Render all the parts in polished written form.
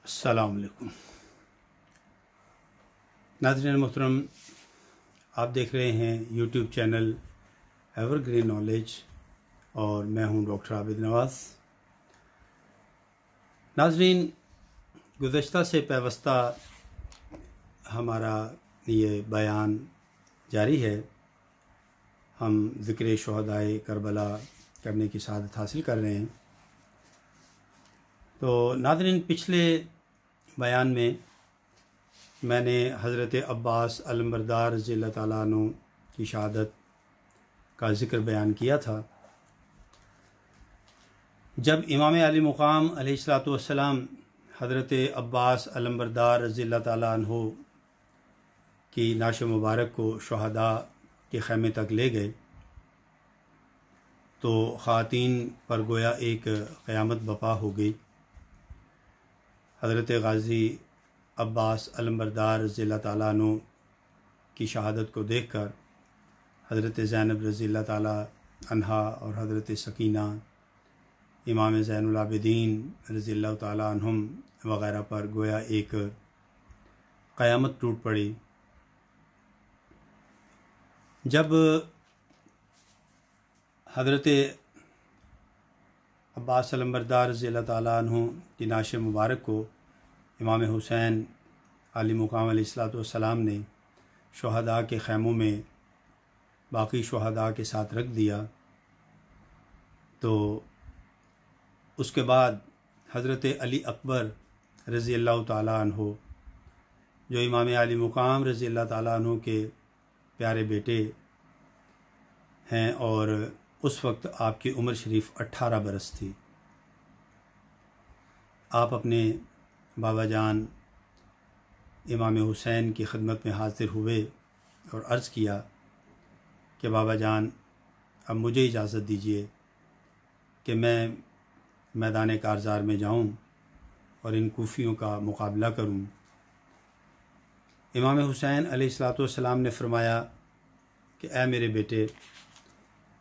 अस्सलाम वालेकुम नाज़रीन मोहतरम, आप देख रहे हैं यूट्यूब चैनल एवरग्रीन नॉलेज और मैं हूं डॉक्टर आबिद नवाज़। नाज़रीन, गुज़श्ता से पैवस्ता हमारा ये बयान जारी है। हम ज़िक्र शुहदाए करबला करने की सआदत हासिल कर रहे हैं। तो नाज़रीन, पिछले बयान में मैंने हज़रत अब्बास अलमबरदार रज़ियल्लाहु ताला अन्हु की शहादत का ज़िक्र बयान किया था। जब इमाम आली मुक़ाम अलैहिस्सलातु वस्सलाम हज़रत अब्बास अलमबरदार रज़ियल्लाहु ताला अन्हु की नाश मुबारक को शुहदा के ख़ैमे तक ले गए तो ख़वातीन पर गोया एक क़यामत बपा हो गई। हज़रत गाज़ी अब्बास अलमबरदार रज़ियल्लाहु ताला अन्हु की शहादत को देखकर हज़रत ज़ैनब रज़ियल्लाहु ताला अन्हा और हज़रत सकीना, इमाम ज़ैनुल आबिदीन रज़ियल्लाहु ताला अन्हुम वग़ैरह पर गोया एक क़यामत टूट पड़ी। जब हज़रत अब्बास अलमबरदार रज़ियल्लाहु ताला अन्हु की नाश मुबारक को इमाम हुसैन आली मुक़ाम अलैहिस्सलातु वस्सलाम ने शुहदा के ख़ैमों में बाकी शुहदा के साथ रख दिया, तो उसके बाद हज़रत अली अकबर रज़ियल्लाहु ताला अन्हु, जो इमाम आली मुक़ाम रज़ियल्लाहु ताला अन्हु के प्यारे बेटे हैं और उस वक्त आपकी उम्र शरीफ 18 बरस थी, आप अपने बाबा जान इमाम हुसैन की खिदमत में हाज़िर हुए और अर्ज़ किया कि बाबा जान, अब मुझे इजाज़त दीजिए कि मैं मैदान कारज़ार में जाऊं और इन कूफ़ियों का मुकाबला करूं। इमाम हुसैन अलैहिस्सलातु वस्सलाम ने फरमाया कि ऐ मेरे बेटे,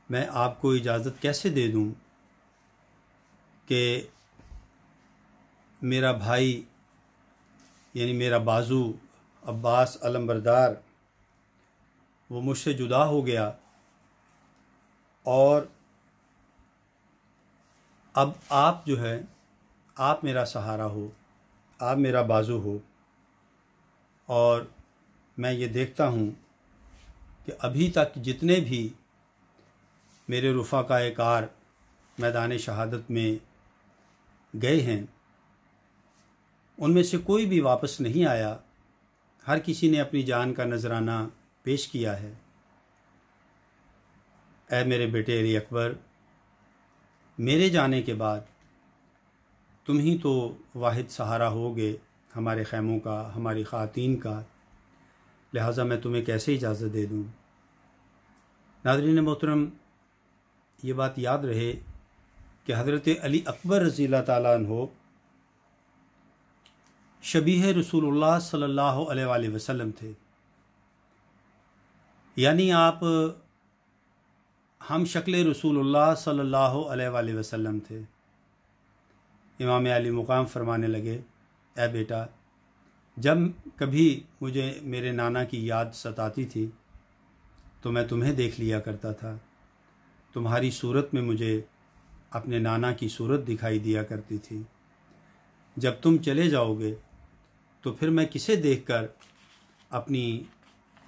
मैं आपको इजाज़त कैसे दे दूं कि मेरा भाई यानी मेरा बाजू अब्बास अलमबरदार वो मुझसे जुदा हो गया और अब आप जो है, आप मेरा सहारा हो, आप मेरा बाजू हो। और मैं ये देखता हूँ कि अभी तक जितने भी मेरे रुफ़ाक़ाए कार मैदान शहादत में गए हैं, उनमें से कोई भी वापस नहीं आया। हर किसी ने अपनी जान का नजराना पेश किया है। ऐ मेरे बेटे अली अकबर, मेरे जाने के बाद तुम ही तो वाहिद सहारा होगे हमारे ख़ैमों का, हमारी ख़वातीन का, लिहाजा मैं तुम्हें कैसे इजाज़त दे दूँ। नाज़रीन मोहतरम, ये बात याद रहे कि हज़रत अली अकबर रज़ियल्लाहु ताला अन्हु शबीह रसूलुल्लाह सल्लल्लाहु अलैहि वसल्लम थे, यानी आप हम शक्ल रसूलुल्लाह सल्लल्लाहु अलैहि वसल्लम थे। इमाम आली मुक़ाम फरमाने लगे, ऐ बेटा, जब कभी मुझे मेरे नाना की याद सताती थी तो मैं तुम्हें देख लिया करता था। तुम्हारी सूरत में मुझे अपने नाना की सूरत दिखाई दिया करती थी। जब तुम चले जाओगे तो फिर मैं किसे देखकर अपनी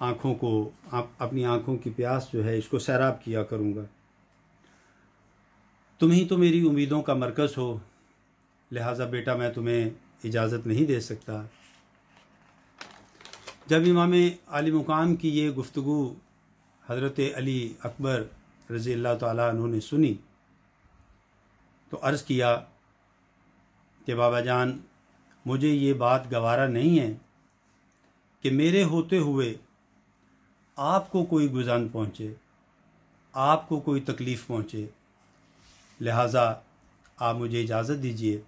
आँखों की प्यास जो है इसको सैराब किया करूँगा। तुम ही तो मेरी उम्मीदों का मरकज़ हो, लिहाजा बेटा मैं तुम्हें इजाज़त नहीं दे सकता। जब इमाम आली मुक़ाम की ये गुफ्तगू हज़रत अली अकबर रज़ियल्लाहु ताला अन्हु ने सुनी तो अर्ज़ किया कि बाबा जान, मुझे ये बात गवारा नहीं है कि मेरे होते हुए आपको कोई गुज़ान पहुँचे, आपको कोई तकलीफ़ पहुँचे। लिहाजा आप मुझे इजाज़त दीजिए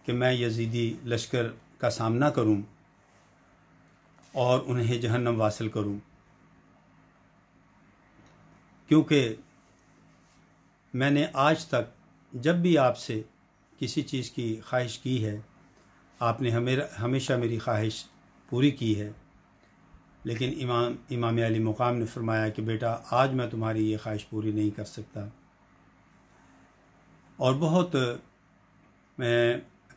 कि मैं यज़ीदी लश्कर का सामना करूं और उन्हें जहन्नम वासिल करूं, क्योंकि मैंने आज तक जब भी आपसे किसी चीज़ की ख्वाहिश की है आपने हमेशा मेरी ख्वाहिश पूरी की है, लेकिन इमाम अली मुकाम ने फरमाया कि बेटा आज मैं तुम्हारी ये ख्वाहिश पूरी नहीं कर सकता। और बहुत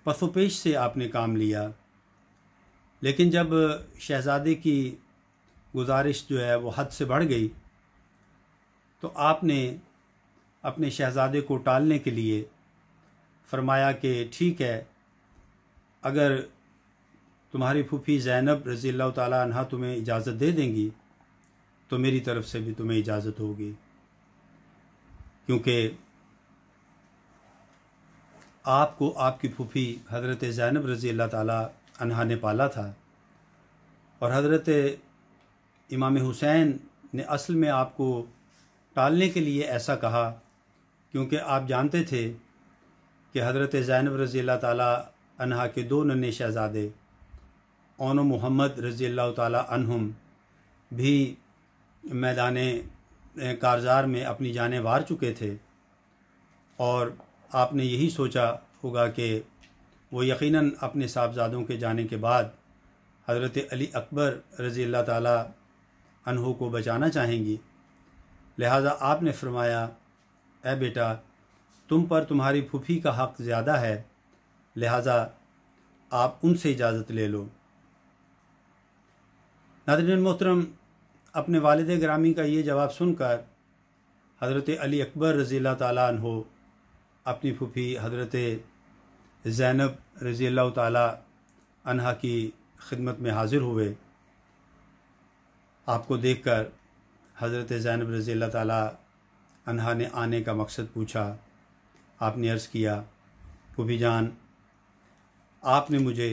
पसोपेश से आपने काम लिया, लेकिन जब शहज़ादे की गुजारिश जो है वो हद से बढ़ गई तो आपने अपने शहज़ादे को टालने के लिए फरमाया कि ठीक है, अगर तुम्हारी फूफी ज़ैनब रज़ी अल्लाह ताला अन्हा तुम्हें इजाज़त दे देंगी तो मेरी तरफ़ से भी तुम्हें इजाज़त होगी, क्योंकि आपको आपकी फूफी हज़रत ज़ैनब रज़ी अल्लाह ताला अन्हा ने पाला था। और हज़रत इमाम हुसैन ने असल में आपको टालने के लिए ऐसा कहा, क्योंकि आप जानते थे कि हज़रत ज़ैनब रज़ी अल्लाह ताला अन्हा के दो नन्हे शहज़ादे ओन मोहम्मद रज़ी अल्लाह ताला अन्हुम भी मैदान कारज़ार में अपनी जानें वार चुके थे। और आपने यही सोचा होगा कि वो यकीनन अपने साहबजादों के जाने के बाद हज़रत अली अकबर रज़ी अल्लाह ताला अन्हु को बचाना चाहेंगी। लिहाजा आपने फरमाया, ए बेटा, तुम पर तुम्हारी फूफी का हक़ ज़्यादा है, लिहाजा आप उनसे इजाज़त ले लो। नाज़रीन मोहतरम, अपने वालिद गिरामी का ये जवाब सुनकर हज़रत अली अकबर रज़ी अल्लाह ताला अन्हु अपनी फूफी हज़रत ज़ैनब रज़ी अल्लाह ताला अन्हा की खिदमत में हाज़िर हुए। आपको देखकर हज़रत ज़ैनब रज़ी अल्लाह ताला अन्हा ने आने का मकसद पूछा। आपने अर्ज़ किया, फूफी जान, आपने मुझे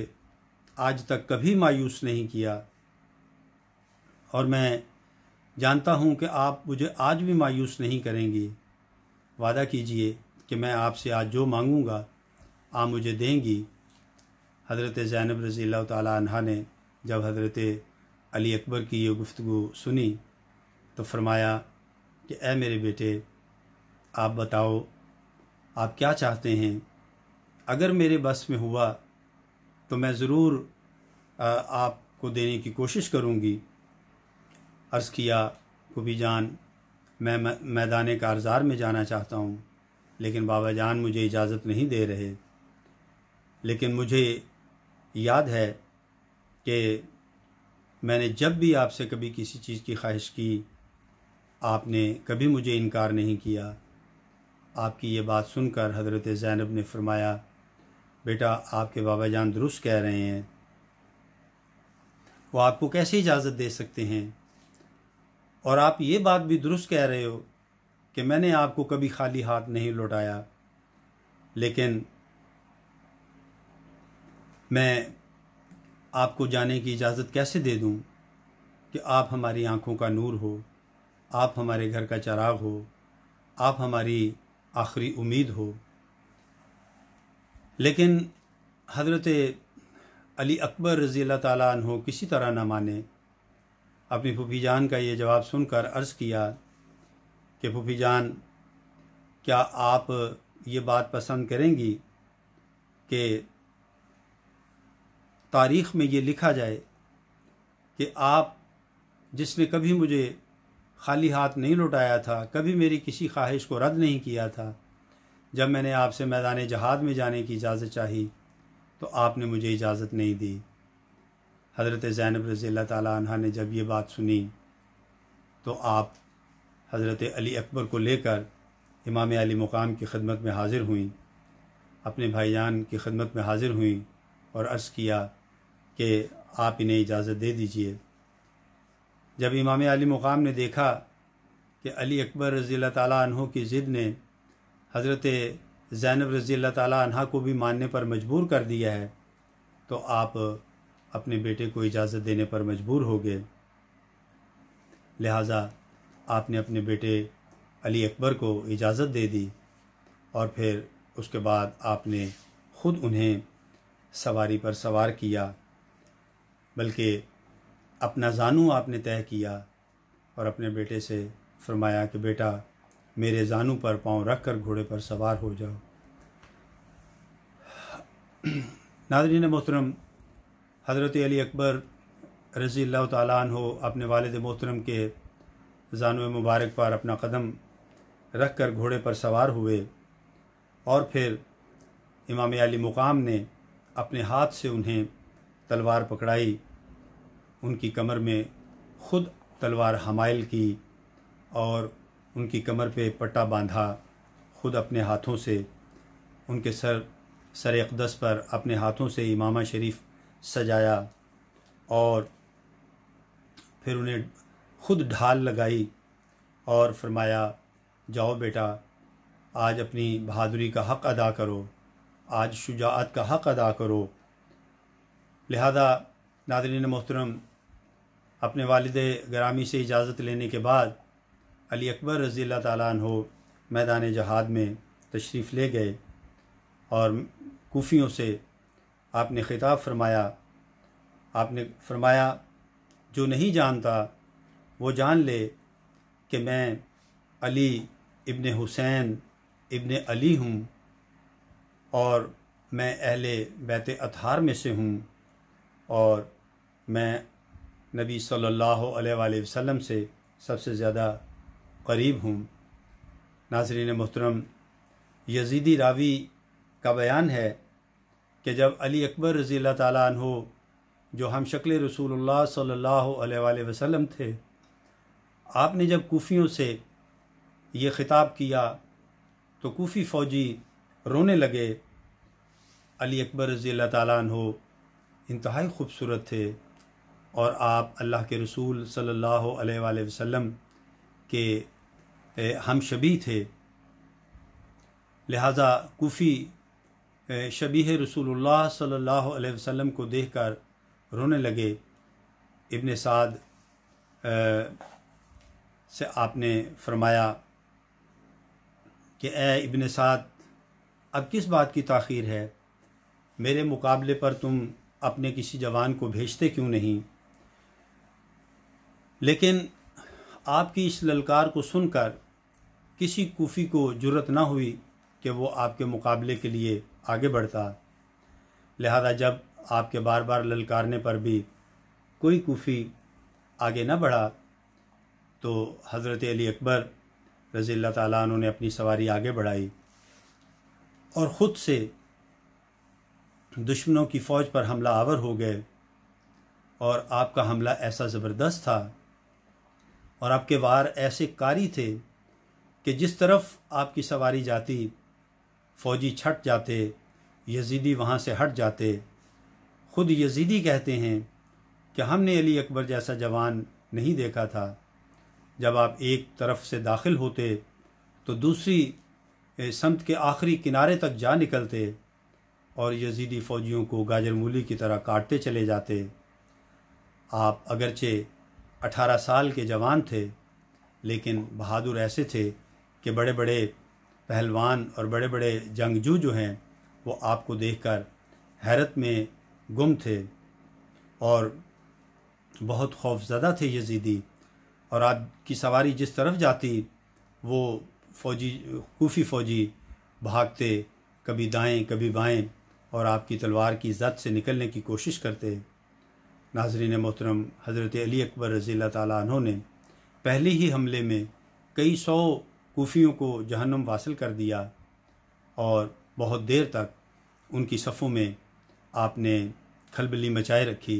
आज तक कभी मायूस नहीं किया और मैं जानता हूँ कि आप मुझे आज भी मायूस नहीं करेंगी। वादा कीजिए कि मैं आपसे आज जो मांगूँगा आप मुझे देंगी। हज़रत ज़ैनब रज़ी अल्लाह ताला अन्हा ने जब हज़रत अली अकबर की ये गुफ्तगू सुनी तो फरमाया कि ए मेरे बेटे, आप बताओ आप क्या चाहते हैं। अगर मेरे बस में हुआ तो मैं ज़रूर आपको देने की कोशिश करूँगी। अर्ज़ किया, फूफी जान, मैं मैदान कारज़ार में जाना चाहता हूँ, लेकिन बाबा जान मुझे इजाज़त नहीं दे रहे। लेकिन मुझे याद है कि मैंने जब भी आपसे कभी किसी चीज़ की ख्वाहिश की, आपने कभी मुझे इनकार नहीं किया। आपकी ये बात सुनकर हज़रत ज़ैनब ने फरमाया, बेटा, आपके बाबा जान दुरुस्त कह रहे हैं, वो आपको कैसे इजाज़त दे सकते हैं। और आप ये बात भी दुरुस्त कह रहे हो कि मैंने आपको कभी खाली हाथ नहीं लौटाया, लेकिन मैं आपको जाने की इजाज़त कैसे दे दूं कि आप हमारी आँखों का नूर हो, आप हमारे घर का चिराग हो, आप हमारी आखिरी उम्मीद हो। लेकिन हज़रत अली अकबर रज़ी अल्लाह ताला अन्हु किसी तरह न माने। अपनी फूफी जान का ये जवाब सुनकर अर्ज़ किया कि फूफी जान, क्या आप ये बात पसंद करेंगी कि तारीख़ में ये लिखा जाए कि आप जिसने कभी मुझे खाली हाथ नहीं लौटाया था, कभी मेरी किसी ख्वाहिश को रद्द नहीं किया था, जब मैंने आपसे मैदान जहाद में जाने की इजाज़त चाही तो आपने मुझे इजाज़त नहीं दी। हज़रत ज़ैनब रज़ी अल्लाह ताला अन्हा ने जब ये बात सुनी तो आप हज़रत अली अकबर को लेकर इमाम अली मुकाम की खिदमत में हाज़िर हुई, अपने भाईजान की खिदमत में हाज़िर हुई और अर्ज़ किया कि आप इन्हें इजाज़त दे दीजिए। जब इमाम अली मुकाम ने देखा कि अली अकबर रज़ी अल्लाह ताला अन्हु की ज़िद ने हज़रत ज़ैनब रज़ी अल्लाह ताला अन्हा को भी मानने पर मजबूर कर दिया है, तो आप अपने बेटे को इजाज़त देने पर मजबूर हो गए। लिहाजा आपने अपने बेटे अली अकबर को इजाज़त दे दी और फिर उसके बाद आपने ख़ुद उन्हें सवारी पर सवार किया, बल्कि अपना जानू आपने तय किया और अपने बेटे से फरमाया कि बेटा, मेरे जानू पर पाँव रख कर घोड़े पर सवार हो जाओ। नाज़रीन मोहतरम, हज़रत अली अकबर रज़ी अल्लाह ताला अन्हो अपने वालिद मोहतरम के ज़ानुए मुबारक पर अपना कदम रख कर घोड़े पर सवार हुए और फिर इमाम अली मुकाम ने अपने हाथ से उन्हें तलवार पकड़ाई, उनकी कमर में ख़ुद तलवार हमाइल की और उनकी कमर पे पट्टा बांधा, ख़ुद अपने हाथों से उनके सर अक़दस पर अपने हाथों से इमामा शरीफ सजाया और फिर उन्हें ख़ुद ढाल लगाई और फरमाया, जाओ बेटा, आज अपनी बहादुरी का हक़ अदा करो, आज शुजाअत का हक़ अदा करो। लिहाजा नाज़रीन मोहतरम, अपने वालिद गिरामी से इजाज़त लेने के बाद अली अकबर रज़ी अल्लाह ताला अन्हो मैदान जहाद में तशरीफ़ ले गए और कूफ़ियों से आपने ख़िताब फरमाया। आपने फरमाया, जो नहीं जानता वो जान ले कि मैं अली इब्ने हुसैन इब्ने अली हूँ और मैं अहले बैत अतहार में से हूँ और मैं नबी सल्लल्लाहु अलैहि वसल्लम से सबसे ज़्यादा करीब हूँ। नाज़रीन मोहतरम, यज़ीदी रावी का बयान है कि जब अली अकबर रज़ी अल्लाह ताला अन्हो जो हम शक्ल रसूलुल्लाह सल्लल्लाहु अलैहि वसल्लम थे, आपने जब कूफ़ियों से ये ख़िताब किया तो कूफ़ी फ़ौजी रोने लगे। अली अकबर रज़ी अल्लाह ताला अन्हो इंतहाई ख़ूबसूरत थे और आप अल्लाह के रसूल सल्लल्लाहु अलैहि वसल्लम के हम शबी थे। लिहाजा कूफ़ी शबीह रसूलुल्लाह सल्लल्लाहु अलैहि वसल्लम को देखकर रोने लगे। इब्ने साद से आपने फरमाया कि ए इब्ने साद, अब किस बात की ताख़ीर है, मेरे मुकाबले पर तुम अपने किसी जवान को भेजते क्यों नहीं। लेकिन आपकी इस ललकार को सुनकर किसी कूफ़ी को जुर्रत ना हुई कि वो आपके मुकाबले के लिए आगे बढ़ता। लिहाजा जब आपके बार बार ललकारने पर भी कोई कूफ़ी आगे न बढ़ा तो हज़रत अली अकबर रज़ी अल्लाह ताला अन्हु ने अपनी सवारी आगे बढ़ाई और ख़ुद से दुश्मनों की फ़ौज पर हमला आवर हो गए। और आपका हमला ऐसा ज़बरदस्त था और आपके वार ऐसे कारी थे कि जिस तरफ आपकी सवारी जाती फ़ौजी छट जाते, यज़ीदी वहाँ से हट जाते। ख़ुद यज़ीदी कहते हैं कि हमने अली अकबर जैसा जवान नहीं देखा था। जब आप एक तरफ से दाखिल होते तो दूसरी समत के आखिरी किनारे तक जा निकलते और यज़ीदी फ़ौजियों को गाजर मूली की तरह काटते चले जाते। आप अगरचे 18 साल के जवान थे, लेकिन बहादुर ऐसे थे कि बड़े बड़े पहलवान और बड़े बड़े जंगजू जो हैं वो आपको देखकर हैरत में गुम थे और बहुत खौफज़दा थे यज़ीदी। और आपकी सवारी जिस तरफ जाती वो फ़ौजी कूफ़ी फ़ौजी भागते, कभी दाएं कभी बाएं, और आपकी तलवार की ज़द से निकलने की कोशिश करते। नाज़रीन मोहतरम, हज़रत अली अकबर रज़ी अल्लाह ताला अन्हु ने पहले ही हमले में कई सौ कूफ़ियों को जहन्नुम वासिल कर दिया और बहुत देर तक उनकी सफ़ों में आपने खलबली मचाए रखी।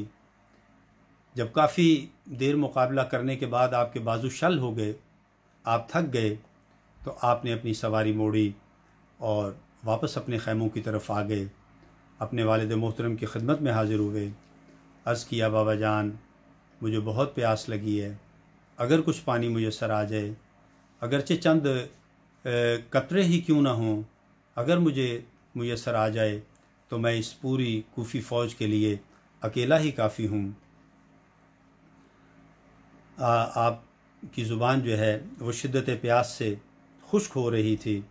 जब काफ़ी देर मुकाबला करने के बाद आपके बाजू शल हो गए, आप थक गए, तो आपने अपनी सवारी मोड़ी और वापस अपने खैमों की तरफ आ गए। अपने वालिद मोहतरम की खिदमत में हाज़िर हुए। अर्ज़ किया, बाबा जान, मुझे बहुत प्यास लगी है, अगर कुछ पानी मुयस्सर आ जाए, अगरचे चंद कतरे ही क्यों ना हों, अगर मुझे मुयस्सर आ जाए तो मैं इस पूरी कूफ़ी फ़ौज के लिए अकेला ही काफ़ी हूँ। आपकी ज़ुबान जो है वो शिद्दत प्यास से खुश्क हो रही थी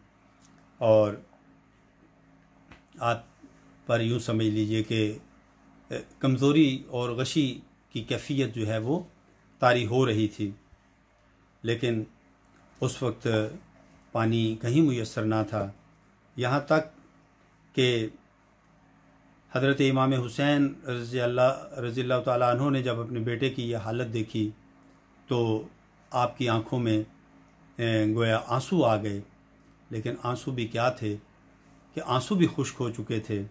और आप पर यूँ समझ लीजिए कि कमज़ोरी और गशी की कैफियत जो है वो तारी हो रही थी। लेकिन उस वक्त पानी कहीं मुयस्सर ना था, यहाँ तक कि हज़रत इमाम हुसैन रज़ी अल्लाह ताला अन्हु ने जब अपने बेटे की यह हालत देखी तो आपकी आंखों में गोया आंसू आ गए। लेकिन आंसू भी क्या थे कि आंसू भी खुश्क हो चुके थे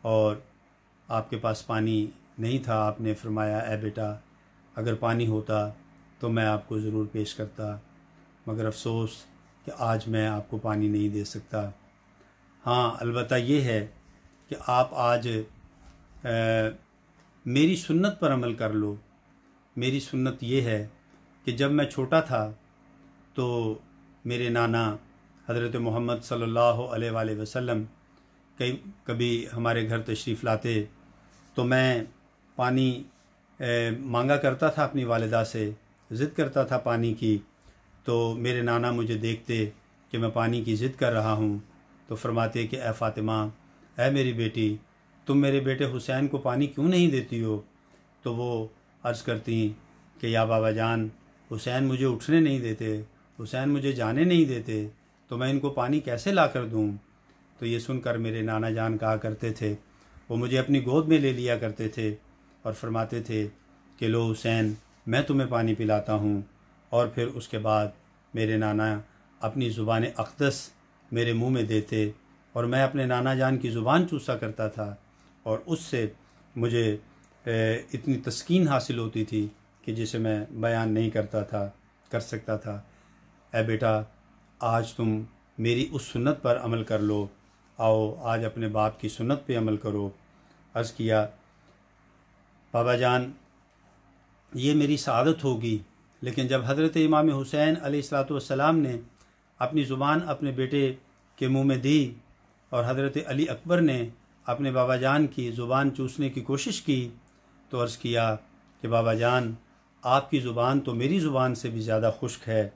और आपके पास पानी नहीं था। आपने फरमाया, ए बेटा, अगर पानी होता तो मैं आपको ज़रूर पेश करता, मगर अफसोस कि आज मैं आपको पानी नहीं दे सकता। हाँ, अलबत्ता ये है कि आप आज मेरी सुन्नत पर अमल कर लो। मेरी सुन्नत ये है कि जब मैं छोटा था तो मेरे नाना हज़रत मोहम्मद सल्लल्लाहु अलैहि वसल्लम कभी हमारे घर तशरीफ़ लाते तो मैं पानी मांगा करता था अपनी वालिदा से, ज़िद करता था पानी की। तो मेरे नाना मुझे देखते कि मैं पानी की ज़िद कर रहा हूँ तो फरमाते कि ए फ़ातिमा, ए मेरी बेटी, तुम मेरे बेटे हुसैन को पानी क्यों नहीं देती हो? तो वो अर्ज़ करती कि या बाबा जान, हुसैन मुझे उठने नहीं देते, हुसैन मुझे जाने नहीं देते, तो मैं इनको पानी कैसे ला कर दूँ? तो ये सुनकर मेरे नाना जान कहा करते थे, वो मुझे अपनी गोद में ले लिया करते थे और फरमाते थे कि लो हुसैन, मैं तुम्हें पानी पिलाता हूँ। और फिर उसके बाद मेरे नाना अपनी ज़ुबान अक़दस मेरे मुंह में देते और मैं अपने नाना जान की ज़ुबान चूसा करता था और उससे मुझे इतनी तस्कीन हासिल होती थी कि जिसे मैं बयान नहीं कर सकता था। ए बेटा, आज तुम मेरी उस सुन्नत पर अमल कर लो। आओ आज अपने बाप की सुन्नत पे अमल करो। अर्ज़ किया, बाबा जान, ये मेरी सआदत होगी। लेकिन जब हज़रत इमाम हुसैन अलैहिस्सलाम ने अपनी ज़ुबान अपने बेटे के मुंह में दी और हज़रत अली अकबर ने अपने बाबा जान की ज़ुबान चूसने की कोशिश की तो अर्ज़ किया कि बाबा जान, आपकी ज़ुबान तो मेरी ज़ुबान से भी ज़्यादा खुश्क है।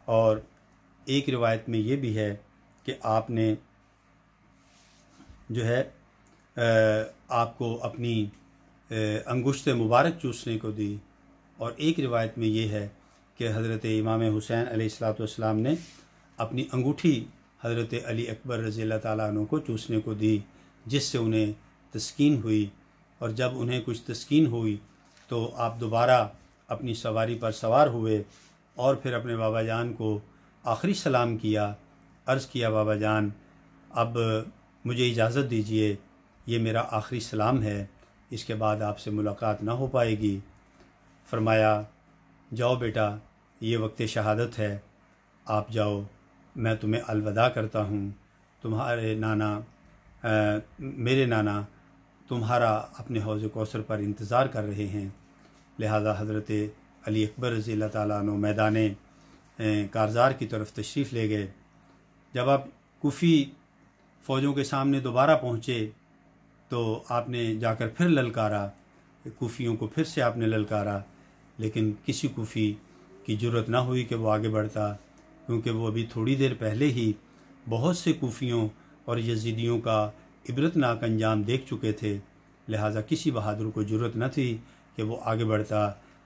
और एक रिवायत में ये भी है कि आपने जो है आपको अपनी अंगुश्त मुबारक चूसने को दी। और एक रिवायत में ये है कि हज़रत इमाम हुसैन अलैहिस्सलाम ने अपनी अंगूठी हज़रत अली अकबर रज़ी अल्लाह ताला अन्हु को चूसने को दी, जिससे उन्हें तस्कीन हुई। और जब उन्हें कुछ तस्कीन हुई तो आप दोबारा अपनी सवारी पर सवार हुए और फिर अपने बाबा जान को आखिरी सलाम किया। अर्ज़ किया, बाबा जान, अब मुझे इजाज़त दीजिए, ये मेरा आखिरी सलाम है, इसके बाद आपसे मुलाकात ना हो पाएगी। फरमाया, जाओ बेटा, ये वक्त शहादत है, आप जाओ, मैं तुम्हें अलविदा करता हूँ। तुम्हारे नाना मेरे नाना तुम्हारा अपने हौज़ कौसर पर इंतज़ार कर रहे हैं। लिहाजा हज़रत अली अकबर रज़ी अल्लाह ताला अन्हु मैदान कारज़ार की तरफ तशरीफ़ ले गए। जब आप कूफ़ी फ़ौजों के सामने दोबारा पहुँचे तो आपने जाकर फिर ललकारा, कूफ़ियों को फिर से आपने ललकारा, लेकिन किसी कूफ़ी की जुर्रत ना हुई कि वो आगे बढ़ता, क्योंकि वो अभी थोड़ी देर पहले ही बहुत से कूफ़ियों और यजीदियों का इबरतनाक अंजाम देख चुके थे। लिहाजा किसी बहादुर को जुर्रत न थी कि वो आगे बढ़ता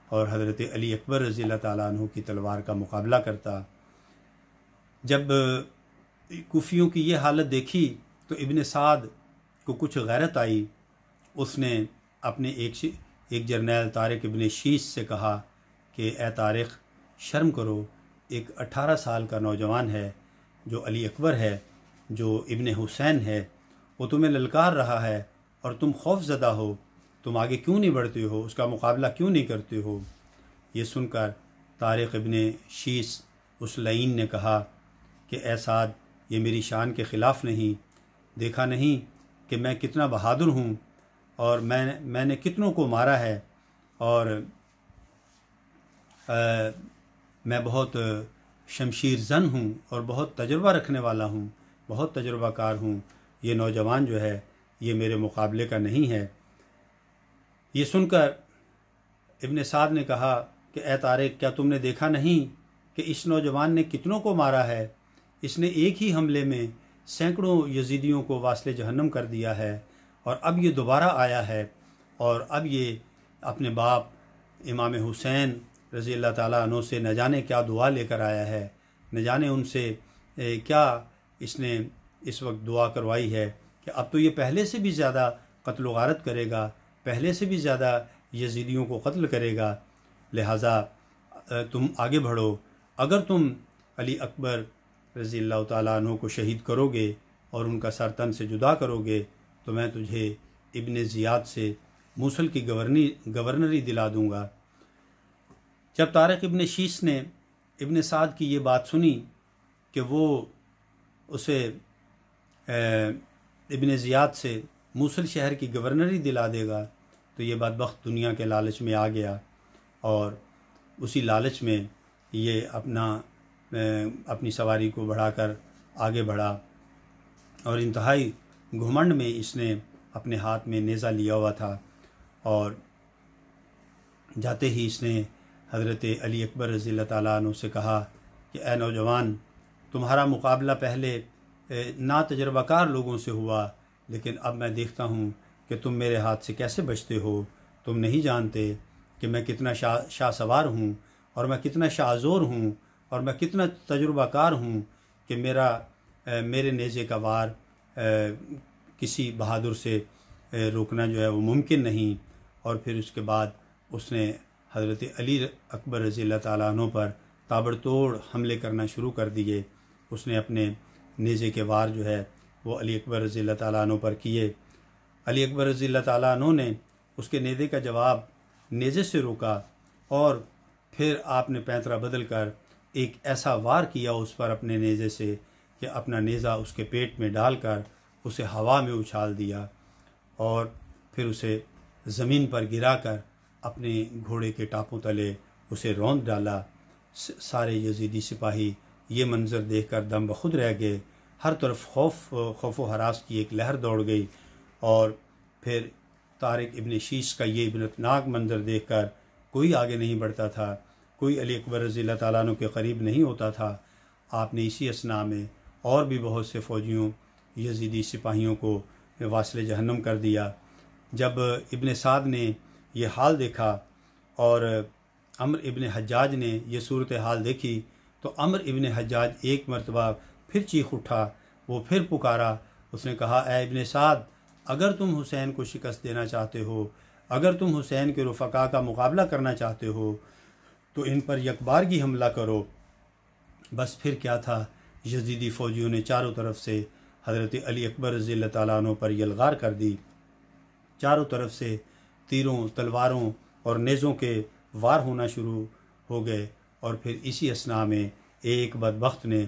और हज़रत अली अकबर रज़ी अल्लाह ताला अन्हु की तलवार का मुकाबला करता। जब कूफ़ियों की ये हालत देखी तो इब्न साद को कुछ गैरत आई। उसने अपने एक जर्नैल तारिक इब्न शीस से कहा कि ए तारिक, शर्म करो, एक 18 साल का नौजवान है जो अली अकबर है, जो इब्न हुसैन है, वो तुम्हें ललकार रहा है और तुम खौफज़दा हो, तुम आगे क्यों नहीं बढ़ते हो, उसका मुकाबला क्यों नहीं करते हो? ये सुनकर तारिक इब्न शीस उस लईन ने कहा कि ए साद, ये मेरी शान के ख़िलाफ़ नहीं, देखा नहीं कि मैं कितना बहादुर हूँ और मैंने कितनों को मारा है और मैं बहुत शमशीर जन हूँ और बहुत तजुर्बा रखने वाला हूँ, बहुत तजुर्बाकार हूँ। ये नौजवान जो है ये मेरे मुकाबले का नहीं है। ये सुनकर इब्न साद ने कहा कि ए तारिक, क्या तुमने देखा नहीं कि इस नौजवान ने कितनों को मारा है? इसने एक ही हमले में सैकड़ों यजीदियों को वास्ले जहन्नम कर दिया है और अब ये दोबारा आया है और अब ये अपने बाप इमाम हुसैन रज़ी अल्लाह ताला अन्हु से न जाने क्या दुआ लेकर आया है, न जाने उनसे क्या इसने इस वक्त दुआ करवाई है कि अब तो ये पहले से भी ज़्यादा कत्ल गारत करेगा, पहले से भी ज़्यादा यजीदियों को कत्ल करेगा, लिहाजा तुम आगे बढ़ो। अगर तुम अली अकबर रज़ी अल्लाह ताला अन्हु को शहीद करोगे और उनका सर तन से जुदा करोगे तो मैं तुझे इब्ने ज़ियाद से मूसल की गवर्नरी दिला दूँगा। जब तारिक इब्ने शीस ने इब्ने साद की ये बात सुनी कि वो उसे इब्ने ज़ियाद से मूसल शहर की गवर्नरी दिला देगा, तो ये बदबख्त दुनिया के लालच में आ गया और उसी लालच में ये अपनी सवारी को बढ़ाकर आगे बढ़ा और इंतहाई घुमंड में इसने अपने हाथ में नेज़ा लिया हुआ था और जाते ही इसने हज़रत अली अकबर रज़ी अल्लाह ताला अन्हु से कहा कि ए नौजवान, तुम्हारा मुकाबला पहले ना तजर्बाकार लोगों से हुआ, लेकिन अब मैं देखता हूँ कि तुम मेरे हाथ से कैसे बचते हो। तुम नहीं जानते कि मैं कितना शाह सवार हूँ और मैं कितना शाहज़ोर हूँ और मैं कितना तजुर्बाकार हूँ कि मेरे नेज़े का वार किसी बहादुर से रोकना जो है वो मुमकिन नहीं। और फिर उसके बाद उसने हज़रत अली अकबर रज़ी अल्लाह ताला अन्हु पर ताबड़तोड़ हमले करना शुरू कर दिए। उसने अपने नेज़े के वार जो है वो अली अकबर रज़ी अल्लाह ताला अन्हु पर किए। अली अकबर रज़ी अल्लाह ताला अन्हु ने उसके नेज़े का जवाब नेज़े से रोका और फिर आपने पैंतरा बदल कर एक ऐसा वार किया उस पर अपने नेज़े से कि अपना नेज़ा उसके पेट में डालकर उसे हवा में उछाल दिया और फिर उसे ज़मीन पर गिराकर अपने घोड़े के टापों तले उसे रौंद डाला। सारे यजीदी सिपाही ये मंज़र देखकर दम बखुद रह गए। हर तरफ खौफ व हरास की एक लहर दौड़ गई और फिर तारिक इब्ने शीस का ये इबनतनाक मंज़र देखकर कोई आगे नहीं बढ़ता था, कोई अली अकबर रज़ी अल्लाह ताला अन्हु के करीब नहीं होता था। आपने इसी असना में और भी बहुत से फ़ौजियों यजीदी सिपाहियों को वासिले जहन्नम कर दिया। जब इब्ने साद ने ये हाल देखा और अम्र इब्ने हज्जाज ने ये सूरत हाल देखी तो अम्र इब्ने हज्जाज एक मरतबा फिर चीख उठा, वो फिर पुकारा। उसने कहा, ए इब्ने साद, अगर तुम हुसैन को शिकस्त देना चाहते हो, अगर तुम हुसैन के रुफ़का का मुकाबला करना चाहते हो तो इन पर यकबारगी हमला करो। बस फिर क्या था, यजीदी फ़ौजियों ने चारों तरफ से हज़रत अली अकबर रज़ी अल्लाह ताला अन्हु पर यलगार कर दी। चारों तरफ से तीरों, तलवारों और नेज़ों के वार होना शुरू हो गए और फिर इसी असना में एक बदबख्त ने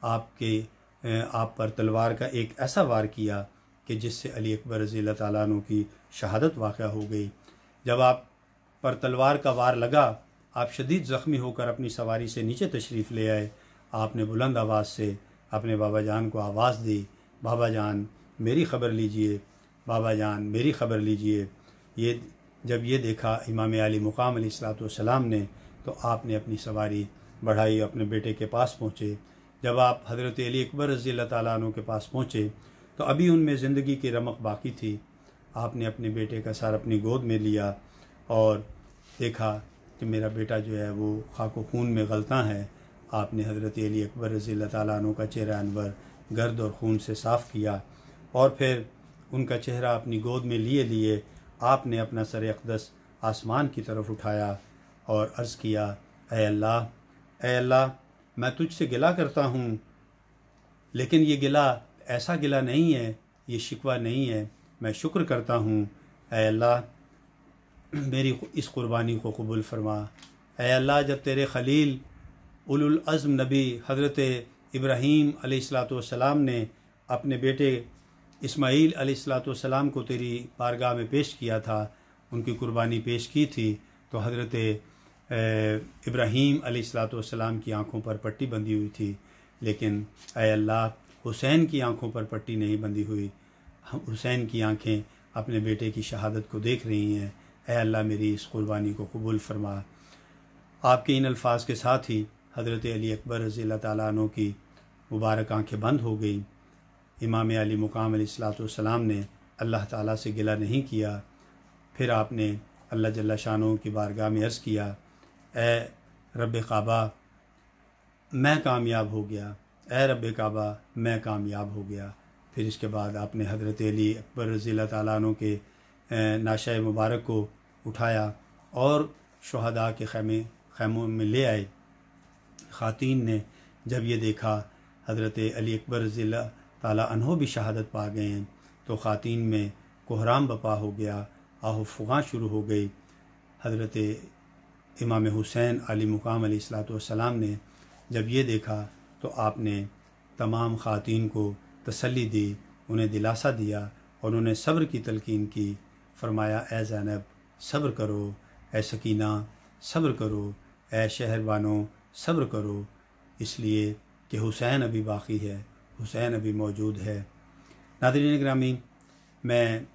आप पर तलवार का एक ऐसा वार किया कि जिससे अली अकबर रज़ी अल्लाह ताला अन्हु की शहादत वाक़या हो गई। जब आप पर तलवार का वार लगा, आप शदीद ज़ख्मी होकर अपनी सवारी से नीचे तशरीफ़ ले आए। आपने बुलंद आवाज़ से अपने बाबा जान को आवाज़ दी, बाबा जान मेरी ख़बर लीजिए, बाबा जान मेरी ख़बर लीजिए। जब ये देखा इमाम आली मुकाम अलैहिस्सलाम ने तो आपने अपनी सवारी बढ़ाई, अपने बेटे के पास पहुँचे। जब आप हज़रत अली अकबर रज़ी अल्लाह ताला अन्हु के पास पहुँचे तो अभी उनमें ज़िंदगी की रमक बाकी थी। आपने अपने बेटे का सर अपनी गोद में लिया और देखा कि मेरा बेटा जो है वो खाको खून में गलता है। आपने हज़रत अली अकबर रज़ी अल्लाह ताला अन्हु का चेहरा अनवर गर्द और खून से साफ़ किया और फिर उनका चेहरा अपनी गोद में लिए आपने अपना सर अक़दस आसमान की तरफ उठाया और अर्ज़ किया, ऐ अल्लाह, मैं तुझसे गिला करता हूँ, लेकिन ये गिला ऐसा गिला नहीं है, ये शिकवा नहीं है, मैं शुक्र करता हूँ। ऐ अल्लाह, मेरी इस कुर्बानी को कबूल फरमा। ऐ अल्लाह, जब तेरे खलील उलुल अज़्म नबी हज़रत इब्राहीम अलैहिस्सलाम ने अपने बेटे इस्माईल अलैहिस्सलाम को तेरी बारगाह में पेश किया था, उनकी कुर्बानी पेश की थी, तो हज़रत इब्राहीम अलैहिस्सलाम की आँखों पर पट्टी बंधी हुई थी, लेकिन ऐ अल्लाह, हुसैन की आँखों पर पट्टी नहीं बंधी हुई। हुसैन की आँखें अपने बेटे की शहादत को देख रही हैं। ऐ अल्लाह, मेरी इस कुर्बानी को कबूल फरमा। आपके इन अल्फाज के साथ ही हज़रत अली अकबर रज़ी अल्लाह ताला अन्हु की मुबारक आँखें बंद हो गई। इमाम अली मुकाम अलैहिस्सलाम ने अल्लाह ताला से गिला नहीं किया। फिर आपने अल्लाह जल्ला शानो की बारगाह में अर्ज़ किया, ए रब काबा, मैं कामयाब हो गया, ए रब काबा, मैं कामयाब हो गया। फिर इसके बाद आपने हज़रत अली अकबर रज़ी अल्लाह ताला अन्हु के नाशा मुबारक को उठाया और शुहदा के खैमों में ले आए। ख़ातीन ने जब ये देखा हज़रत अली अकबर रज़ी अल्लाह ताला अन्हु भी शहादत पा गए हैं, तो ख़ातीन में कोहराम बपा हो गया, आहुफ़ुगां शुरू हो गई। हज़रत इमाम हुसैन अली मुकाम अलैहिस्सलाम ने जब ये देखा तो आपने तमाम ख़ातीन को तसल्ली दी, उन्हें दिलासा दिया और उन्होंने सब्र की तलकीन की। फरमाया, ए ज़ैनब सब्र करो, ए सकीना सब्र करो, ए शहरबानो सब्र करो, इसलिए कि हुसैन अभी बाकी है, हुसैन अभी मौजूद है। नाज़रीन गिरामी, मैं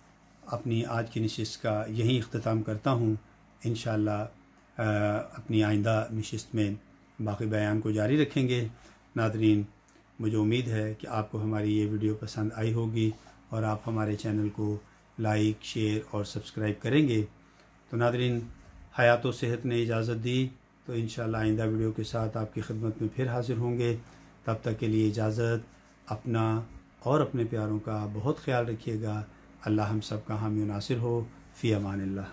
अपनी आज की नशिस्त का यहीं इख्तिताम करता हूँ। इंशाअल्लाह अपनी आइंदा नशिस्त में बाकी बयान को जारी रखेंगे। नाज़रीन, मुझे उम्मीद है कि आपको हमारी ये वीडियो पसंद आई होगी और आप हमारे चैनल को लाइक, शेयर और सब्सक्राइब करेंगे। तो नाज़रीन, हयात व सेहत ने इजाज़त दी, तो इंशाअल्लाह आइंदा वीडियो के साथ आपकी खिदमत में फिर हाजिर होंगे। तब तक के लिए इजाज़त। अपना और अपने प्यारों का बहुत ख्याल रखिएगा। अल्लाह हम सब का हामी नासिर हो। फ़ी अमानिल्लाह।